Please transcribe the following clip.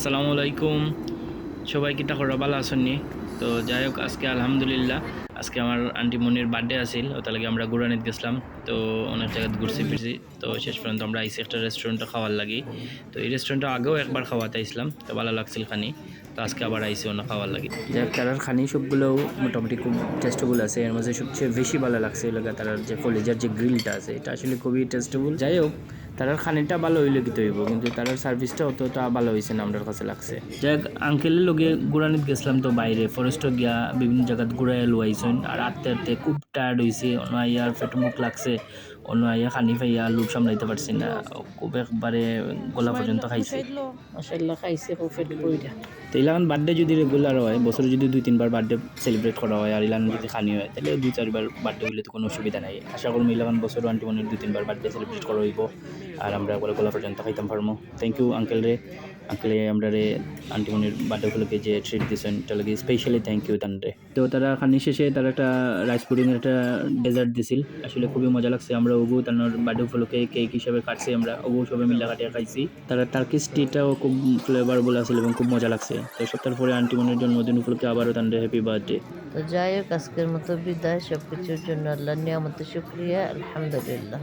আসসালামু আলাইকুম। সবাই কিতা করা ভালো আছেননি? তো যাই হোক আজকে আলহামদুলিল্লাহ আজকে আমার আন্টি মনির বার্থডে আছিল, তার লাগে আমরা গুরানিত গেছিলাম। তো অনেক জায়গায় ঘুরছি ফিরছি, তো শেষ পর্যন্ত আমরা আইসি একটা রেস্টুরেন্টে খাওয়ার লাগি। তো এই রেস্টুরেন্টে আগেও একবার খাওয়াতে আইছিলাম, তো ভালো লাগছিল খানি। তো আজকে আবার আইসি অন্য খাওয়ার লাগি। যাই হোক তারার খানি সবগুলোও মোটামুটি খুব টেস্টেবল আছে। এর মধ্যে সবচেয়ে বেশি ভালো লাগছে এলাকা তারার যে কলেজার যে গ্রিলটা আছে, এটা আসলে খুবই টেস্টেবল। যাই হোক তারার খানিটা ভালো হইলে কি হইব, কিন্তু তারার সার্ভিসটা অতটা ভালো হয়েছে না আমার কাছে লাগছে। যাই হোক আঙ্কেলের লগে গুড়ানিত গেছিলাম, তো বাইরে ফরেস্টে গিয়া বিভিন্ন জায়গাত ঘুরাই লুয়াইছেন। আর আটতে আটতে খুব টায়ার্ড হয়েছে, অন্য আইয়ার পেটে মুখ লাগছে, অন্য আইয়া খানি পাইয়া লোভ সামলাইতে পারছি না, খুব একবারে গলা পর্যন্ত খাইছে। মাশাআল্লাহ খাইছে খুব পেট বইরা। তো ইলান বার্থডে যদি রেগুলার হয়, বছরে যদি 2-3 বার বার্থডে সেলিব্রেট করা হয়, আর ইলান যদি খানি হয়, তাহলে 2-4 বার বার্থডে হইলে তো কোনো অসুবিধা নাই। আশা করবো ইলান বছর আন্টি মনের 2-3 বার বার্থডে সেলিব্রেট করা হইব, আর আমরা গলা পর্যন্ত খাইতাম পারবো। থ্যাংক ইউ আঙ্কেল রে। আঙ্কেলে আমরা রে আন্টি মনির বার্থডে উপলক্ষে যে ট্রিট দিয়েছেন, এটা লাগে স্পেশালি থ্যাংক ইউ তানরে। তো তারা খানি শেষে তারা একটা রাইস পুডিংয়ের একটা ডেজার্ট দিছিল, আসলে খুবই মজা লাগছে। আমরা ওগু তার বার্থডে উপলক্ষে কেক হিসাবে কাটছি, আমরা ওগু সবাই মিলে কাটিয়ে খাইছি। তারা টার্কিশ টিটাও খুব ফ্লেভারবল আছিল এবং খুব মজা লাগছে। তো সপ্তাহ পরে আন্টি মনির জন্মদিন উপলক্ষে আবারও তানরে হ্যাপি বার্থডে। তো যাই হোক আজকের মতো বিদায়, সবকিছুর জন্য আল্লাহর নিয়ামতের শুকরিয়া, আলহামদুলিল্লাহ।